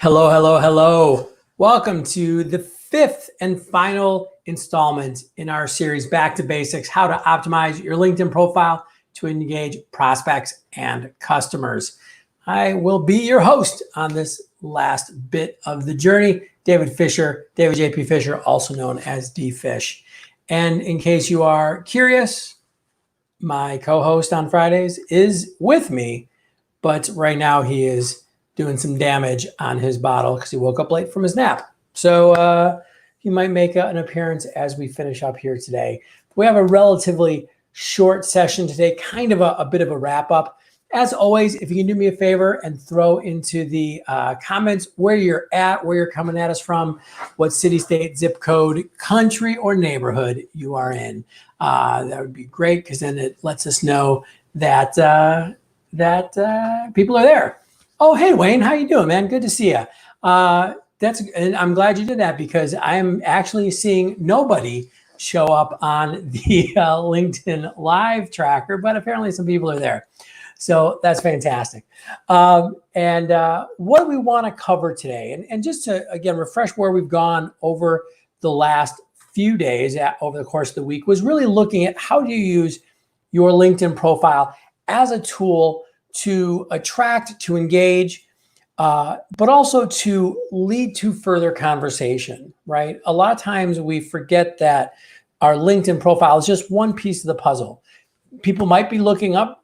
Hello, hello, hello. Welcome to the fifth and final installment in our series, Back to Basics, how to optimize your LinkedIn profile to engage prospects and customers. I will be your host on this last bit of the journey, David Fisher, David J.P. Fisher, also known as D-Fish. And in case you are curious, my co-host on Fridays is with me, but right now he is doing some damage on his bottle because he woke up late from his nap. So he might make an appearance as we finish up here today. We have a relatively short session today, kind of a bit of a wrap up. As always, if you can do me a favor and throw into the comments where you're at, where you're coming at us from, what city, state, zip code, country, or neighborhood you are in. That would be great because then it lets us know that people are there. Oh, hey, Wayne, how you doing, man? Good to see you. And I'm glad you did that because I'm actually seeing nobody show up on the LinkedIn Live tracker, but apparently some people are there. So that's fantastic. What do we want to cover today? And just to, again, refresh where we've gone over the last few days over the course of the week was really looking at how do you use your LinkedIn profile as a tool to attract, to engage, but also to lead to further conversation, right? A lot of times we forget that our LinkedIn profile is just one piece of the puzzle. People might be looking up,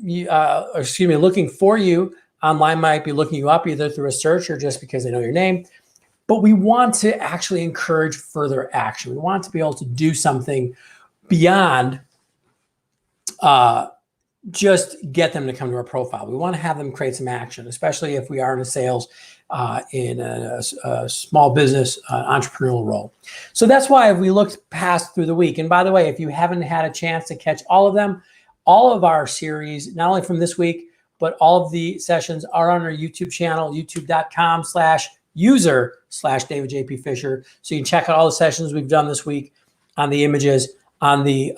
looking for you online, might be looking you up either through a search or just because they know your name. But we want to actually encourage further action. We want to be able to do something beyond just get them to come to our profile. We want to have them create some action, especially if we are in a sales, in a small business entrepreneurial role. So that's why we looked past through the week. And by the way, if you haven't had a chance to catch all of them, all of our series, not only from this week, but all of the sessions are on our YouTube channel, youtube.com/user/David J.P. Fisher. So you can check out all the sessions we've done this week on the images, on the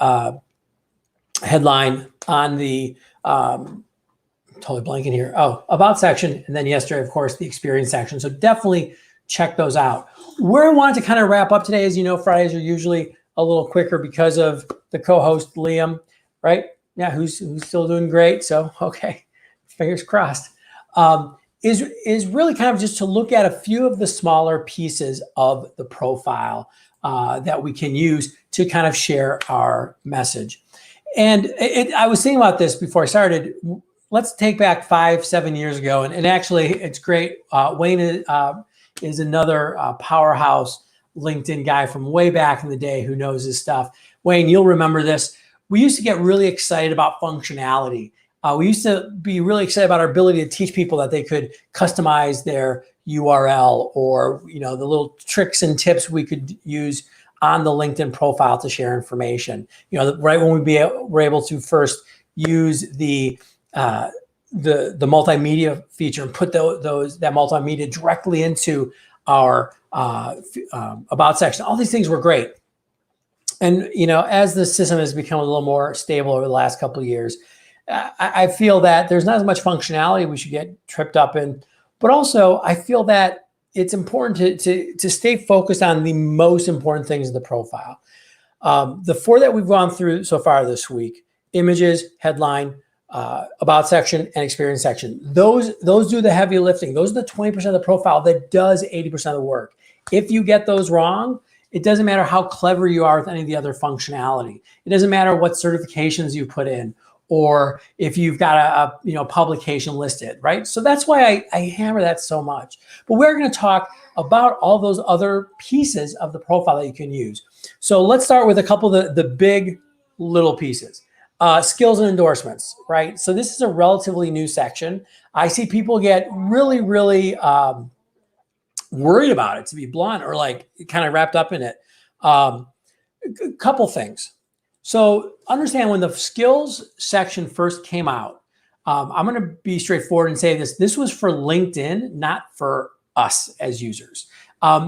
headline, on the totally blanking here. Oh, about section. And then yesterday, of course, the experience section. So definitely check those out. Where I wanted to kind of wrap up today is, Fridays are usually a little quicker because of the co-host, Liam, right? Yeah, who's still doing great. So, okay, fingers crossed. Is really kind of just to look at a few of the smaller pieces of the profile that we can use to kind of share our message. And I was thinking about this before I started. Let's take back 5-7 years ago. And actually, it's great. Wayne is another powerhouse LinkedIn guy from way back in the day who knows his stuff. Wayne, you'll remember this. We used to get really excited about functionality. We used to be really excited about our ability to teach people that they could customize their URL or, the little tricks and tips we could use on the LinkedIn profile to share information. Right when we're able to first use the multimedia feature and put that multimedia directly into our about section. All these things were great. And as the system has become a little more stable over the last couple of years, I feel that there's not as much functionality we should get tripped up in, but also I feel that it's important to stay focused on the most important things of the profile. The four that we've gone through so far this week: images, headline, about section, and experience section. Those do the heavy lifting. Those are the 20% of the profile that does 80% of the work. If you get those wrong, it doesn't matter how clever you are with any of the other functionality. It doesn't matter what certifications you put in, or if you've got a publication listed, right? So that's why I hammer that so much. But we're going to talk about all those other pieces of the profile that you can use. So let's start with a couple of the big little pieces. Skills and endorsements, right? So this is a relatively new section. I see people get really, really worried about it, to be blunt, or like kind of wrapped up in it. A couple things. So understand, when the skills section first came out, I'm going to be straightforward and say this was for LinkedIn, not for us as users.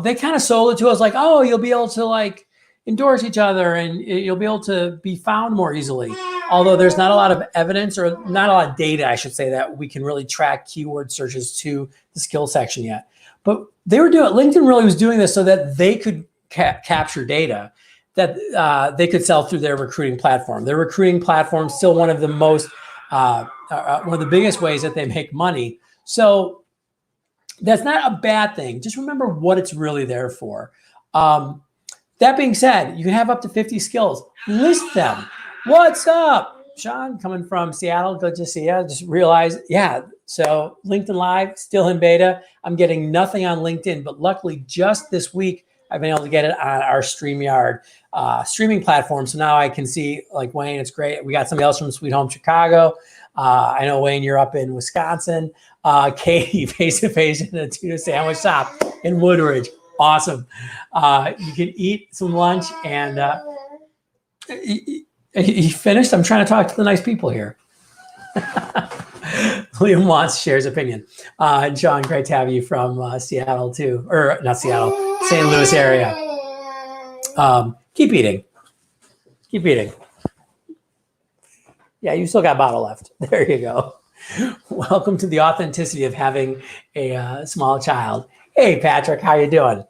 They kind of sold it to us like, oh, you'll be able to like endorse each other and you'll be able to be found more easily. although there's not a lot of evidence or not a lot of data, I should say, that we can really track keyword searches to the skill section yet. But they were doing, LinkedIn really was doing this so that they could capture data that they could sell through their recruiting platform. Their recruiting platform is still one of the most, one of the biggest ways that they make money. So that's not a bad thing. Just remember what it's really there for. That being said, you can have up to 50 skills. List them. What's up? Sean, coming from Seattle. Good to see you. Just realized, yeah. So LinkedIn Live, still in beta. I'm getting nothing on LinkedIn, but luckily just this week, I've been able to get it on our StreamYard streaming platform. So now I can see, like, Wayne, it's great. We got somebody else from Sweet Home Chicago. I know, Wayne, you're up in Wisconsin. Katie, face-to-face in a tuna sandwich shop in Woodridge. Awesome. You can eat some lunch and you finished? I'm trying to talk to the nice people here. Liam Watts shares opinion. And Sean, great to have you from Seattle too, or not Seattle, St. Louis area. Keep eating. Keep eating. Yeah, you still got a bottle left. There you go. Welcome to the authenticity of having a small child. Hey, Patrick, how you doing?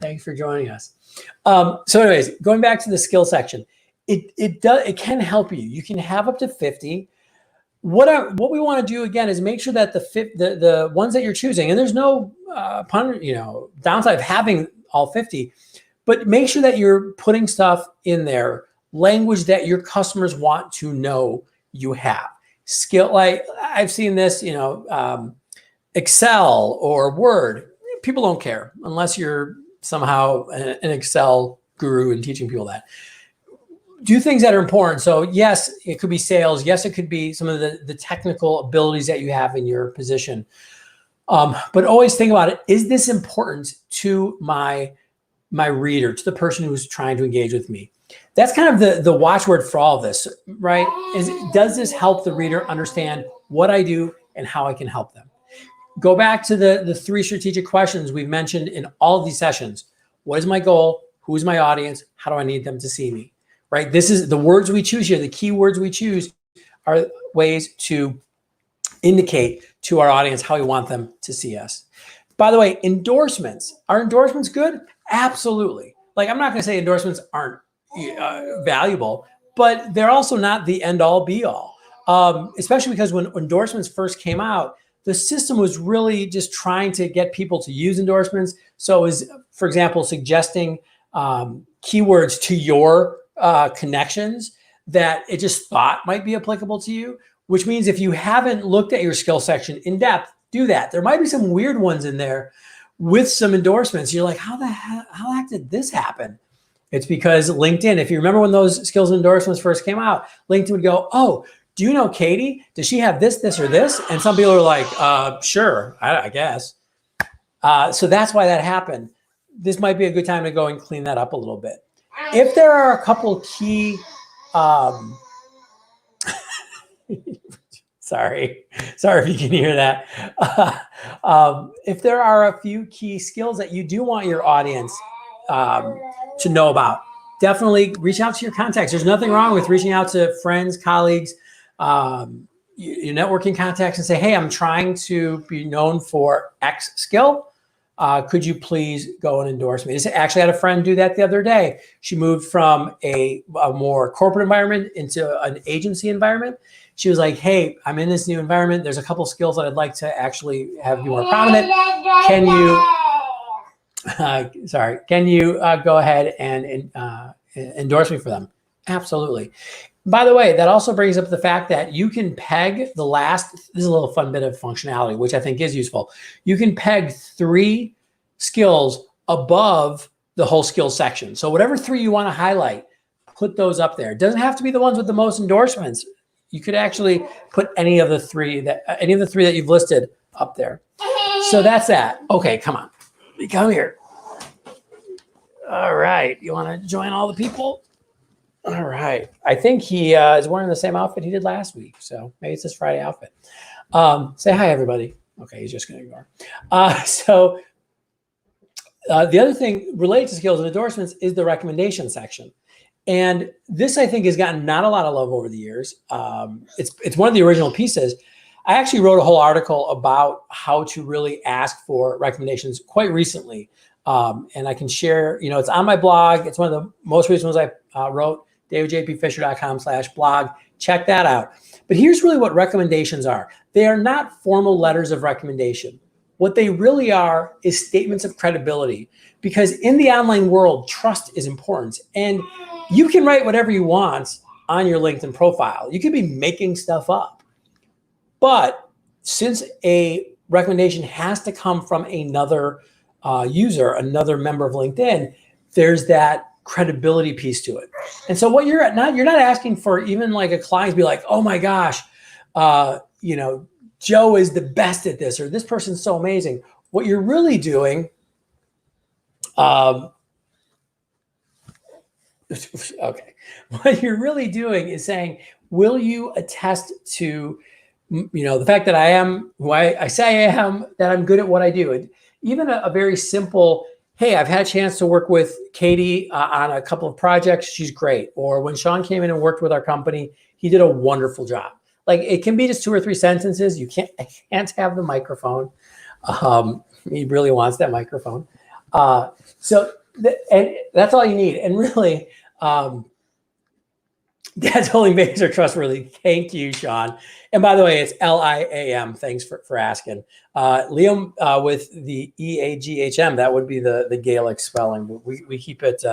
Thanks for joining us. So anyways, going back to the skill section, it can help you. You can have up to 50. What we want to do again is make sure that the ones that you're choosing, and there's no downside of having all 50, but make sure that you're putting stuff in there, language that your customers want to know you have. Skill, like I've seen this, Excel or Word. People don't care unless you're somehow an Excel guru and teaching people that. Do things that are important. So yes, it could be sales. Yes, it could be some of the technical abilities that you have in your position. But always think about it. Is this important to my reader, to the person who's trying to engage with me? That's kind of the watchword for all of this, right? Does this help the reader understand what I do and how I can help them? Go back to the 3 strategic questions we've mentioned in all of these sessions. What is my goal? Who is my audience? How do I need them to see me? Right? This is the words we choose here. The key words we choose are ways to indicate to our audience how we want them to see us. By the way, endorsements. Are endorsements good? Absolutely. Like, I'm not going to say endorsements aren't valuable, but they're also not the end all be all. Especially because when endorsements first came out, the system was really just trying to get people to use endorsements. So it was, for example, suggesting keywords to your connections that it just thought might be applicable to you, which means if you haven't looked at your skill section in depth, do that. There might be some weird ones in there with some endorsements. You're like, how the heck did this happen? It's because LinkedIn, if you remember when those skills endorsements first came out, LinkedIn would go, oh, do you know Katie? Does she have this, this, or this? And some people are like, sure, I guess. So that's why that happened. This might be a good time to go and clean that up a little bit. If there are a couple key, sorry if you can hear that. If there are a few key skills that you do want your audience to know about, definitely reach out to your contacts. There's nothing wrong with reaching out to friends, colleagues, your networking contacts and say, hey, I'm trying to be known for X skill. Could you please go and endorse me? I actually had a friend do that the other day. She moved from a more corporate environment into an agency environment. She was like, hey, I'm in this new environment. There's a couple skills that I'd like to actually have be more prominent. Can you go ahead and endorse me for them? Absolutely. By the way, that also brings up the fact that you can peg the last, this is a little fun bit of functionality, which I think is useful. You can peg 3 skills above the whole skills section. So whatever 3 you want to highlight, put those up there. It doesn't have to be the ones with the most endorsements. You could actually put any of the 3 that you've listed up there. So that's that. Okay, come on. Come here. All right. You want to join all the people? All right. I think he is wearing the same outfit he did last week. So maybe it's his Friday outfit. Say hi, everybody. Okay, he's just going to ignore. The other thing related to skills and endorsements is the recommendation section. And this, I think, has gotten not a lot of love over the years. It's one of the original pieces. I actually wrote a whole article about how to really ask for recommendations quite recently. And I can share, it's on my blog. It's one of the most recent ones I wrote, davidjpfisher.com/blog. Check that out. But here's really what recommendations are. They are not formal letters of recommendation. What they really are is statements of credibility, because in the online world, trust is important. And you can write whatever you want on your LinkedIn profile. You could be making stuff up. But since a recommendation has to come from another user, another member of LinkedIn, there's that credibility piece to it. And so what you're not asking for even like a client to be like, oh my gosh, Joe is the best at this, or this person's so amazing. What you're really doing, what you're really doing is saying, will you attest to, the fact that I am who I say I am, that I'm good at what I do? And even a very simple, hey, I've had a chance to work with Katie on a couple of projects. She's great. Or when Sean came in and worked with our company, he did a wonderful job. Like, it can be just 2 or 3 sentences. I can't have the microphone. He really wants that microphone. And that's all you need. And really, that only makes her trustworthy. Thank you, Sean. And by the way, it's Liam. Thanks for asking. Liam with the EAGHM. That would be the Gaelic spelling. But we keep it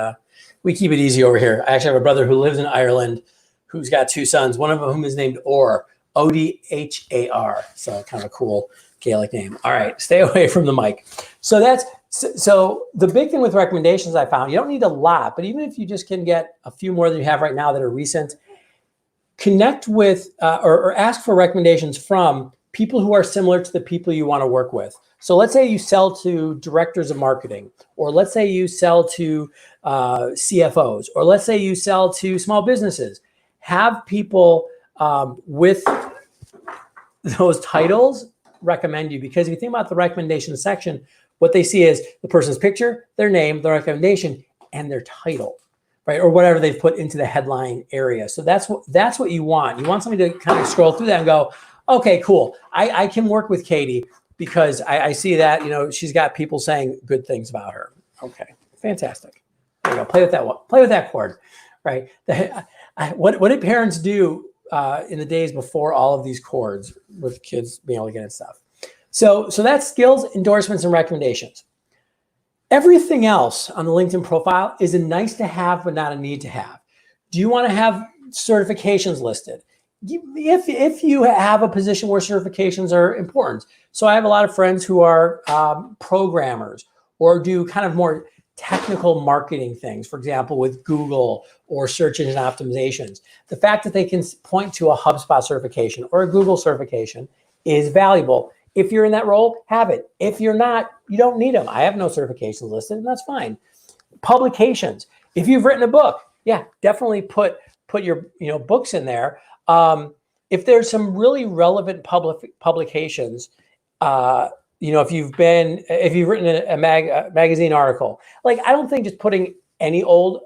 easy over here. I actually have a brother who lives in Ireland, who's got 2 sons. One of whom is named Or, Odhar. So kind of a cool Gaelic name. All right, stay away from the mic. So the big thing with recommendations, I found, you don't need a lot, but even if you just can get a few more than you have right now that are recent, connect with or ask for recommendations from people who are similar to the people you want to work with. So let's say you sell to directors of marketing, or let's say you sell to CFOs, or let's say you sell to small businesses. Have people with those titles recommend you, because if you think about the recommendation section, what they see is the person's picture, their name, their recommendation, and their title, right? Or whatever they've put into the headline area. So that's what you want. You want somebody to kind of scroll through that and go, okay, cool. I can work with Katie because I see that, she's got people saying good things about her. Okay, fantastic. There you go. Play with that one. Play with that chord, right? What did parents do in the days before all of these chords with kids being able to get at stuff? So that's skills, endorsements, and recommendations. Everything else on the LinkedIn profile is a nice to have, but not a need to have. Do you want to have certifications listed? If you have a position where certifications are important. So I have a lot of friends who are programmers or do kind of more technical marketing things, for example, with Google or search engine optimizations. The fact that they can point to a HubSpot certification or a Google certification is valuable. If you're in that role, have it. If you're not, you don't need them. I have no certifications listed, and that's fine. Publications. If you've written a book, yeah, definitely put your books in there. If there's some really relevant publications, if you've written a magazine article, like, I don't think just putting any old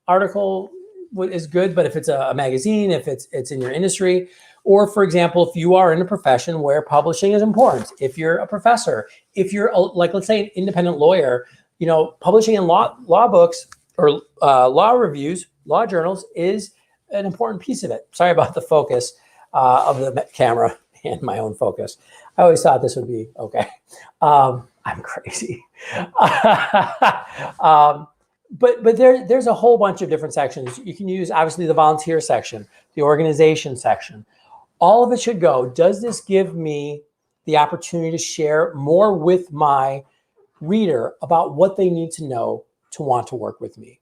article is good, but if it's a magazine, if it's in your industry, or for example, if you are in a profession where publishing is important, if you're a professor, if you're let's say an independent lawyer, publishing in law books or law reviews, law journals is an important piece of it. Sorry about the focus of the camera and my own focus. I always thought this would be okay. I'm crazy. But there's a whole bunch of different sections. You can use, obviously, the volunteer section, the organization section. All of it should go, does this give me the opportunity to share more with my reader about what they need to know to want to work with me?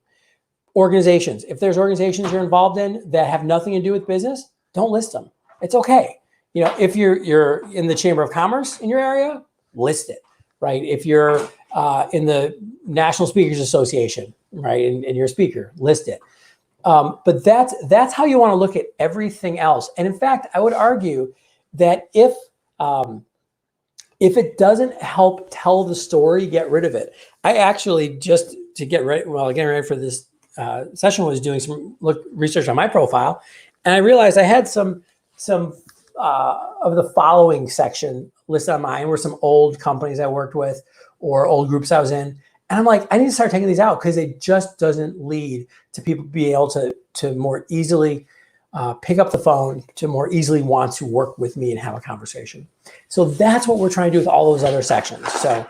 Organizations. If there's organizations you're involved in that have nothing to do with business, don't list them. It's okay. If you're in the Chamber of Commerce in your area, list it, right? If you're in the National Speakers Association, right, and you're a speaker, list it. But that's how you want to look at everything else. And in fact, I would argue that if it doesn't help tell the story, get rid of it. I actually, just to getting ready for this session was doing some research on my profile, and I realized I had some of the following section listed on mine were some old companies I worked with or old groups I was in. And I'm like, I need to start taking these out because it just doesn't lead to people being able to more easily pick up the phone, to more easily want to work with me and have a conversation. So that's what we're trying to do with all those other sections. So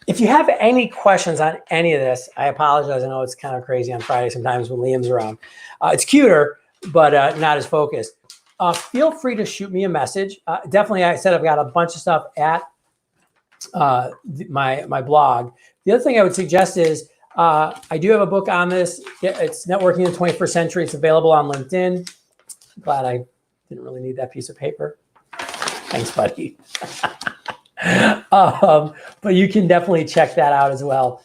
if you have any questions on any of this, I apologize. I know it's kind of crazy on Friday sometimes when Liam's around. It's cuter, but not as focused. Feel free to shoot me a message. Definitely, I said I've got a bunch of stuff at my blog. The other thing I would suggest is I do have a book on this. It's Networking in the 21st Century. It's available on LinkedIn. I'm glad I didn't really need that piece of paper. Thanks, buddy. But you can definitely check that out as well.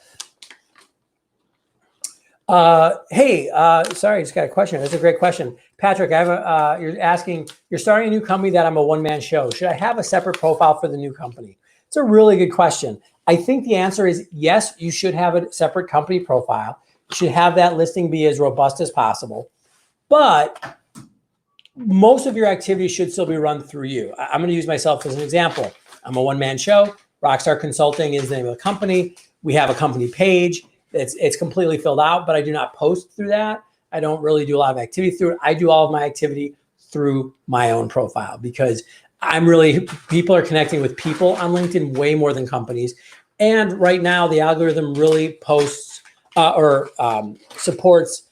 Hey, sorry, I just got a question. That's a great question. Patrick, I have you're asking, you're starting a new company that I'm a one-man show. Should I have a separate profile for the new company? It's a really good question. I think the answer is yes, you should have a separate company profile. You should have that listing be as robust as possible. But most of your activities should still be run through you. I'm going to use myself as an example. I'm a one-man show. Rockstar Consulting is the name of the company. We have a company page. It's completely filled out, but I do not post through that. I don't really do a lot of activity through it. I do all of my activity through my own profile because people are connecting with people on LinkedIn way more than companies. And right now the algorithm really posts supports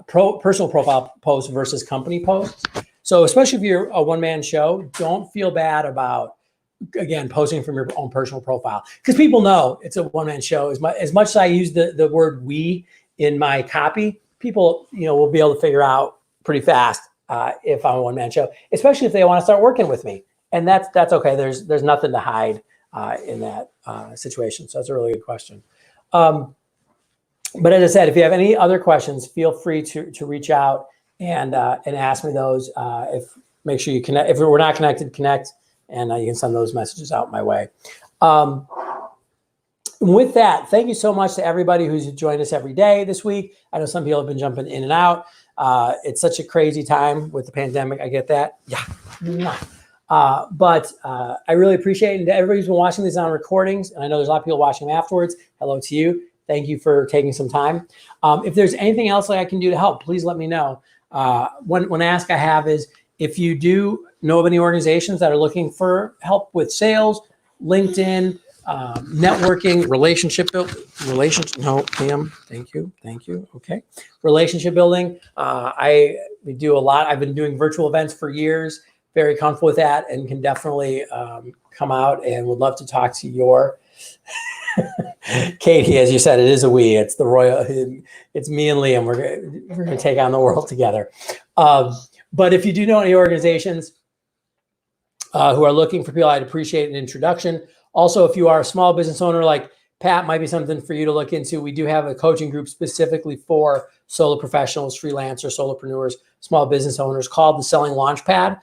personal profile posts versus company posts. So especially if you're a one-man show, don't feel bad about, again, posting from your own personal profile because people know it's a one-man show. As much as I use the word we in my copy, people will be able to figure out pretty fast if I'm a one-man show, especially if they want to start working with me. And that's okay. There's nothing to hide in that situation. So that's a really good question. But as I said, if you have any other questions, feel free to reach out and ask me those. Make sure you connect. If we're not connected, connect, and you can send those messages out my way. With that, thank you so much to everybody who's joined us every day this week. I know some people have been jumping in and out. It's such a crazy time with the pandemic. I get that. Yeah. But I really appreciate it. And everybody's been watching these on recordings, and I know there's a lot of people watching them afterwards. Hello to you. Thank you for taking some time. If there's anything else that I can do to help, please let me know. One ask I have is if you do know of any organizations that are looking for help with sales, LinkedIn, networking, thank you. Okay. Relationship building. We do a lot. I've been doing virtual events for years, very comfortable with that, and can definitely come out and would love to talk to your Katie. As you said, it is a we. It's the royal. It's me and Liam. We're going to take on the world together. But if you do know any organizations who are looking for people, I'd appreciate an introduction. Also, if you are a small business owner like Pat, might be something for you to look into. We do have a coaching group specifically for solo professionals, freelancers, solopreneurs, small business owners called the Selling Launchpad,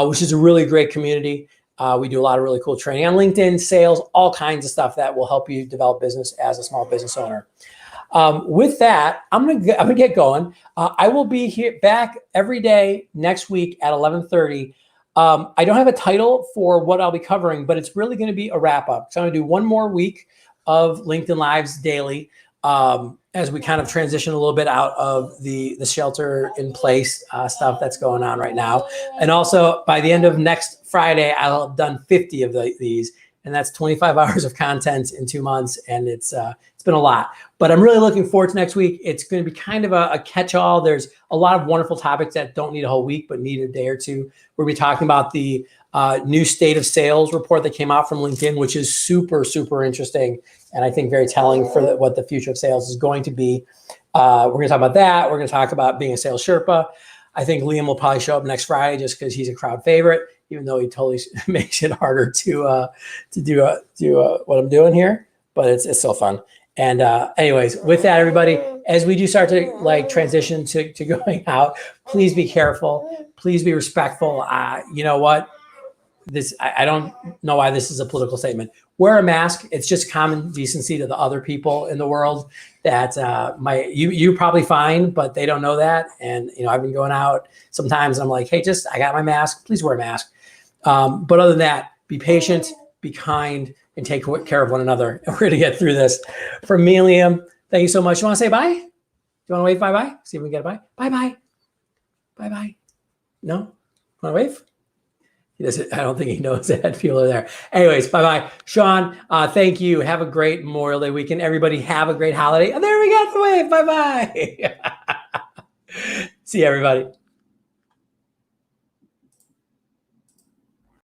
which is a really great community. We do a lot of really cool training on LinkedIn, sales, all kinds of stuff that will help you develop business as a small business owner. With that, I'm gonna get going. I will be here back every day next week at 11:30. I don't have a title for what I'll be covering, but it's really going to be a wrap up. So I'm going to do one more week of LinkedIn Lives daily as we kind of transition a little bit out of the shelter in place stuff that's going on right now. And also by the end of next Friday, I'll have done 50 of these, and that's 25 hours of content in 2 months. And it's been a lot, but I'm really looking forward to next week. It's going to be kind of a catch-all. There's a lot of wonderful topics that don't need a whole week, but need a day or two. We'll be talking about the new state of sales report that came out from LinkedIn, which is super, super interesting. And I think very telling for what the future of sales is going to be. We're going to talk about that. We're going to talk about being a sales Sherpa. I think Liam will probably show up next Friday just because he's a crowd favorite, even though he totally makes it harder to do what I'm doing here, but it's still fun. And anyways, with that, everybody, as we do start to transition to going out, please be careful. Please be respectful. You know what? I don't know why this is a political statement. Wear a mask. It's just common decency to the other people in the world. that you're probably fine, but they don't know that. And I've been going out sometimes. And I'm like, hey, I got my mask. Please wear a mask. But other than that, be patient, be kind, and take care of one another. And we're going to get through this. From me and Liam, thank you so much. You want to say bye? You want to wave bye-bye? See if we can get a bye. Bye-bye. Bye-bye. No? Want to wave? He doesn't. I don't think he knows that people are there. Anyways, bye-bye. Sean, thank you. Have a great Memorial Day weekend. Everybody have a great holiday. Oh, there we got the wave. Bye-bye. See you, everybody.